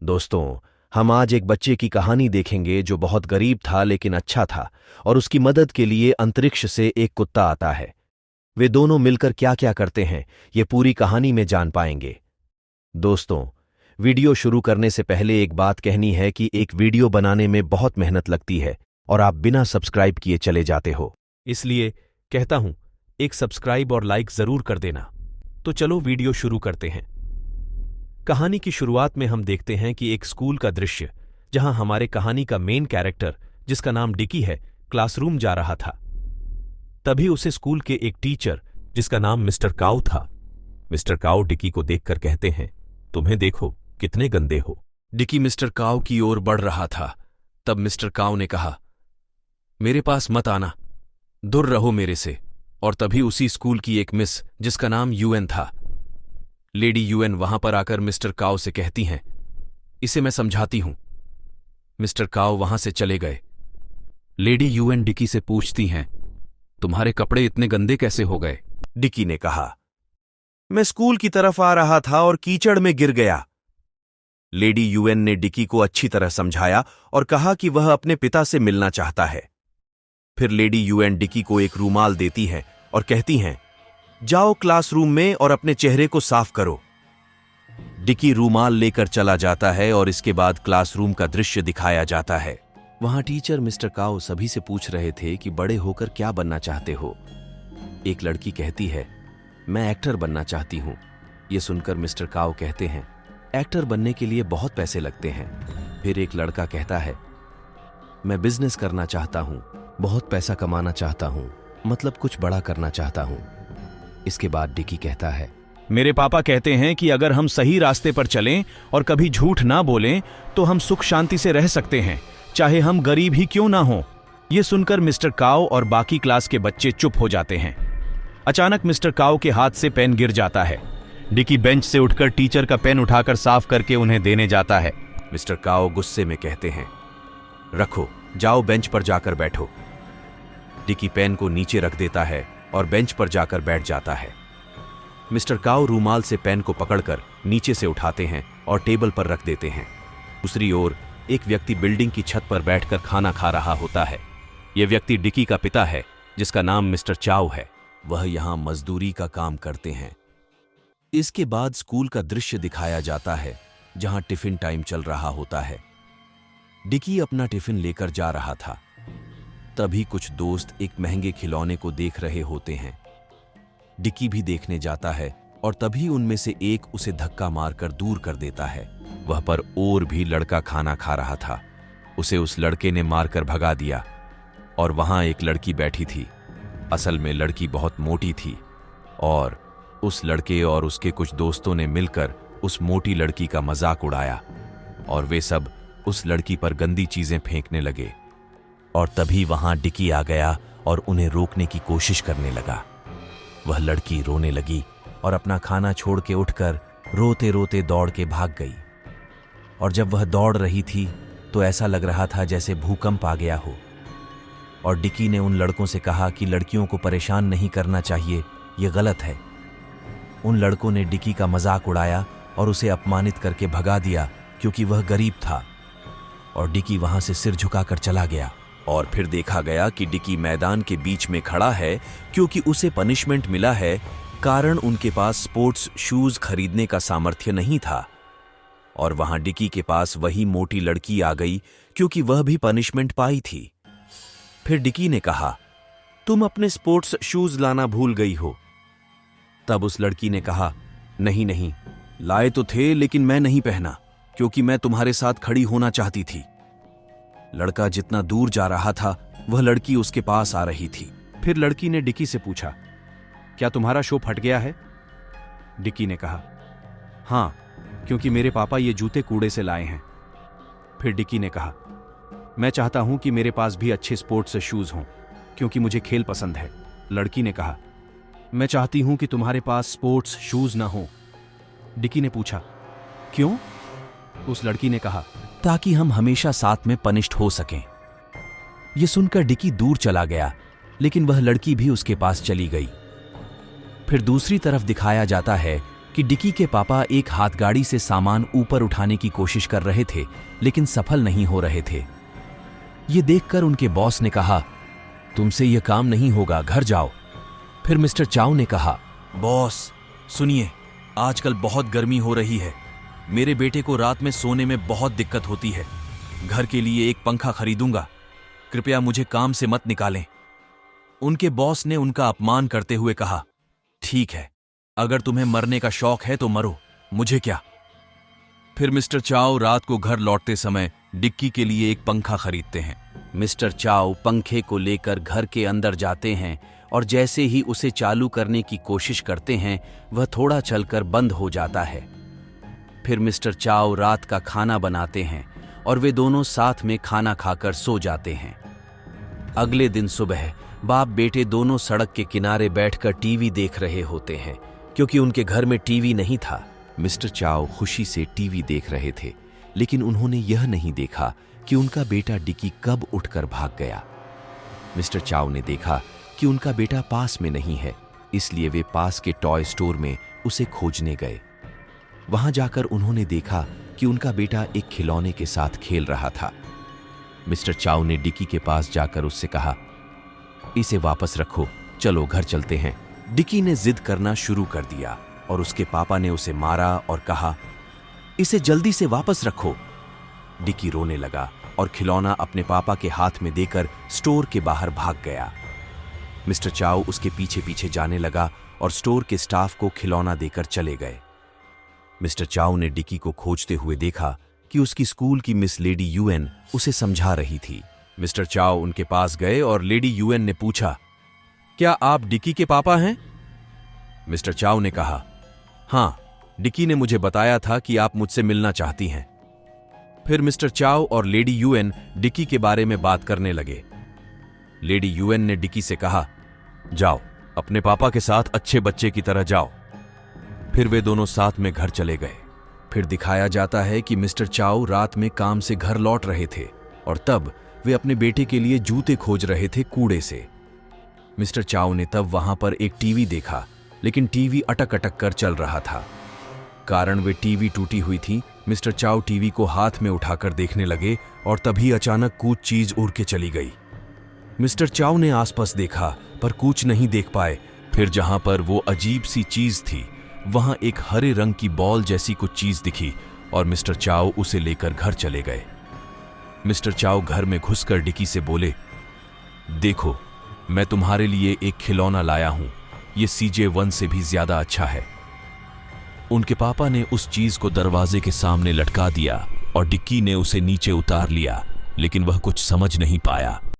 दोस्तों, हम आज एक बच्चे की कहानी देखेंगे जो बहुत गरीब था लेकिन अच्छा था और उसकी मदद के लिए अंतरिक्ष से एक कुत्ता आता है। वे दोनों मिलकर क्या क्या करते हैं ये पूरी कहानी में जान पाएंगे। दोस्तों, वीडियो शुरू करने से पहले एक बात कहनी है कि एक वीडियो बनाने में बहुत मेहनत लगती है और आप बिना सब्सक्राइब किए चले जाते हो, इसलिए कहता हूं एक सब्सक्राइब और लाइक जरूर कर देना। तो चलो वीडियो शुरू करते हैं। कहानी की शुरुआत में हम देखते हैं कि एक स्कूल का दृश्य जहां हमारे कहानी का मेन कैरेक्टर, जिसका नाम डिकी है, क्लासरूम जा रहा था। तभी उसे स्कूल के एक टीचर, जिसका नाम मिस्टर काऊ था। मिस्टर काऊ डिकी को देखकर कहते हैं, तुम्हें देखो कितने गंदे हो। डिकी मिस्टर काऊ की ओर बढ़ रहा था। तब मिस्टर काऊ ने कहा, मेरे पास मत आना, दूर रहो मेरे से। और तभी उसी स्कूल की एक मिस, जिसका नाम यूएन था, लेडी यूएन, वहां पर आकर मिस्टर काऊ से कहती हैं, इसे मैं समझाती हूं। मिस्टर काऊ वहां से चले गए। लेडी यूएन डिकी से पूछती हैं, तुम्हारे कपड़े इतने गंदे कैसे हो गए? डिकी ने कहा, मैं स्कूल की तरफ आ रहा था और कीचड़ में गिर गया। लेडी यूएन ने डिकी को अच्छी तरह समझाया और कहा कि वह अपने पिता से मिलना चाहता है। फिर लेडी यूएन डिकी को एक रूमाल देती है और कहती हैं, जाओ क्लासरूम में और अपने चेहरे को साफ करो। डिकी रूमाल लेकर चला जाता है और इसके बाद क्लासरूम का दृश्य दिखाया जाता है। वहां टीचर मिस्टर काऊ सभी से पूछ रहे थे कि बड़े होकर क्या बनना चाहते हो। एक लड़की कहती है, मैं एक्टर बनना चाहती हूं। यह सुनकर मिस्टर काऊ कहते हैं, एक्टर बनने के लिए बहुत पैसे लगते हैं। फिर एक लड़का कहता है, मैं बिजनेस करना चाहता हूं, बहुत पैसा कमाना चाहता हूं, मतलब कुछ बड़ा करना चाहता हूं। इसके बाद डिकी कहता है, मेरे पापा कहते हैं कि अगर हम सही रास्ते पर चलें और कभी झूठ ना बोलें तो हम सुख शांति से रह सकते हैं, चाहे हम गरीब ही क्यों ना हो। यह सुनकर मिस्टर काऊ और बाकी क्लास के बच्चे चुप हो जाते हैं। अचानक मिस्टर काऊ के हाथ से पेन गिर जाता है। डिकी बेंच से उठकर टीचर का पेन उठाकर साफ करके उन्हें देने जाता है। मिस्टर काऊ गुस्से में कहते हैं, रखो, जाओ बेंच पर जाकर बैठो। डिकी पेन को नीचे रख देता है और बेंच पर जाकर बैठ जाता है। मिस्टर काऊ रूमाल से पेन को पकड़कर नीचे से उठाते हैं और टेबल पर रख देते हैं। दूसरी ओर एक व्यक्ति बिल्डिंग की छत पर बैठकर खाना खा रहा होता है। यह व्यक्ति डिकी का पिता है, जिसका नाम मिस्टर चाऊ है। वह यहां मजदूरी का काम करते हैं। इसके बाद स्कूल का दृश्य दिखाया जाता है, जहां टिफिन टाइम चल रहा होता है। डिकी अपना टिफिन लेकर जा रहा था। तभी कुछ दोस्त एक महंगे खिलौने को देख रहे होते हैं। डिकी भी देखने जाता है और तभी उनमें से एक उसे धक्का मारकर दूर कर देता है। वह पर और भी लड़का खाना खा रहा था। उसे उस लड़के ने मारकर भगा दिया और वहां एक लड़की बैठी थी। असल में लड़की बहुत मोटी थी और उस लड़के और उसके कुछ दोस्तों ने मिलकर उस मोटी लड़की का मजाक उड़ाया और वे सब उस लड़की पर गंदी चीजें फेंकने लगे। और तभी वहां डिकी आ गया और उन्हें रोकने की कोशिश करने लगा। वह लड़की रोने लगी और अपना खाना छोड़ के उठकर रोते रोते दौड़ के भाग गई। और जब वह दौड़ रही थी तो ऐसा लग रहा था जैसे भूकंप आ गया हो। और डिकी ने उन लड़कों से कहा कि लड़कियों को परेशान नहीं करना चाहिए, यह गलत है। उन लड़कों ने डिकी का मजाक उड़ाया और उसे अपमानित करके भगा दिया क्योंकि वह गरीब था। और डिकी वहां से सिर झुकाकर चला गया। और फिर देखा गया कि डिकी मैदान के बीच में खड़ा है क्योंकि उसे पनिशमेंट मिला है, कारण उनके पास स्पोर्ट्स शूज खरीदने का सामर्थ्य नहीं था। और वहां डिकी के पास वही मोटी लड़की आ गई क्योंकि वह भी पनिशमेंट पाई थी। फिर डिकी ने कहा, तुम अपने स्पोर्ट्स शूज लाना भूल गई हो। तब उस लड़की ने कहा, नहीं नहीं, लाए तो थे लेकिन मैं नहीं पहना क्योंकि मैं तुम्हारे साथ खड़ी होना चाहती थी। लड़का जितना दूर जा रहा था वह लड़की उसके पास आ रही थी। फिर लड़की ने डिकी से पूछा, क्या तुम्हारा शो फट गया है? डिकी ने कहा, हाँ, क्योंकि मेरे पापा ये जूते कूड़े से लाए हैं। फिर डिकी ने कहा, मैं चाहता हूं कि मेरे पास भी अच्छे स्पोर्ट्स शूज हों क्योंकि मुझे खेल पसंद है। लड़की ने कहा, मैं चाहती हूं कि तुम्हारे पास स्पोर्ट्स शूज ना हो। डिकी ने पूछा, क्यों? उस लड़की ने कहा, ताकि हम हमेशा साथ में पनिश्ड हो सकें। यह सुनकर डिकी दूर चला गया, लेकिन वह लड़की भी उसके पास चली गई। फिर दूसरी तरफ दिखाया जाता है कि कि डिकी के पापा एक हाथगाड़ी से सामान ऊपर उठाने की कोशिश कर रहे थे, लेकिन सफल नहीं हो रहे थे। ये देखकर उनके बॉस ने कहा, तुमसे यह काम नहीं होगा, घर जाओ। फिर मिस्टर चाओ ने कहा, बॉस सुनिए, आजकल बहुत गर्मी हो रही है, मेरे बेटे को रात में सोने में बहुत दिक्कत होती है। घर के लिए एक पंखा खरीदूंगा, कृपया मुझे काम से मत निकालें। उनके बॉस ने उनका अपमान करते हुए कहा, ठीक है, अगर तुम्हें मरने का शौक है तो मरो, मुझे क्या। फिर मिस्टर चाओ रात को घर लौटते समय डिक्की के लिए एक पंखा खरीदते हैं। मिस्टर चाओ पंखे को लेकर घर के अंदर जाते हैं और जैसे ही उसे चालू करने की कोशिश करते हैं वह थोड़ा चलकर बंद हो जाता है। फिर मिस्टर चाओ रात का खाना बनाते हैं और वे दोनों साथ में खाना खाकर सो जाते हैं। अगले दिन सुबह बाप बेटे दोनों सड़क के किनारे बैठकर टीवी देख रहे होते हैं, क्योंकि उनके घर में टीवी नहीं था। मिस्टर चाओ खुशी से टीवी देख रहे थे, लेकिन उन्होंने यह नहीं देखा कि उनका बेटा डिकी कब उठकर भाग गया। मिस्टर चाओ ने देखा कि उनका बेटा पास में नहीं है, इसलिए वे पास के टॉय स्टोर में उसे खोजने गए। वहां जाकर उन्होंने देखा कि उनका बेटा एक खिलौने के साथ खेल रहा था। मिस्टर चाओ ने डिकी के पास जाकर उससे कहा, इसे वापस रखो, चलो घर चलते हैं। डिकी ने जिद करना शुरू कर दिया और उसके पापा ने उसे मारा और कहा, इसे जल्दी से वापस रखो। डिकी रोने लगा और खिलौना अपने पापा के हाथ में देकर स्टोर के बाहर भाग गया। मिस्टर चाओ उसके पीछे पीछे जाने लगा और स्टोर के स्टाफ को खिलौना देकर चले गए। मिस्टर चाओ ने डिकी को खोजते हुए देखा कि उसकी स्कूल की मिस लेडी यूएन उसे समझा रही थी। मिस्टर चाओ उनके पास गए और लेडी यूएन ने पूछा, क्या आप डिकी के पापा हैं? मिस्टर चाओ ने कहा, हां, डिकी ने मुझे बताया था कि आप मुझसे मिलना चाहती हैं। फिर मिस्टर चाओ और लेडी यूएन डिकी के बारे में बात करने लगे। लेडी यूएन ने डिकी से कहा, जाओ, अपने पापा के साथ अच्छे बच्चे की तरह जाओ। फिर वे दोनों साथ में घर चले गए। फिर दिखाया जाता है कि मिस्टर चाओ रात में काम से घर लौट रहे थे और तब वे अपने बेटे के लिए जूते खोज रहे थे कूड़े से। मिस्टर चाओ ने तब वहां पर एक टीवी देखा, लेकिन टीवी अटक अटक कर चल रहा था। कारण वे टीवी टूटी हुई थी। मिस्टर चाओ टीवी को हाथ में उठाकर देखने लगे और तभी अचानक कुछ चीज उड़ के चली गई। मिस्टर चाओ ने आसपास देखा पर कुछ नहीं देख पाए। फिर जहां पर वो अजीब सी चीज थी, वहां एक हरे रंग की बॉल जैसी कुछ चीज दिखी और मिस्टर चाओ उसे लेकर घर चले गए। मिस्टर चाओ घर में घुसकर डिकी से बोले, देखो, मैं तुम्हारे लिए एक खिलौना लाया हूं, ये CJ1 से भी ज्यादा अच्छा है। उनके पापा ने उस चीज को दरवाजे के सामने लटका दिया और डिक्की ने उसे नीचे उतार लिया, लेकिन वह कुछ समझ नहीं पाया।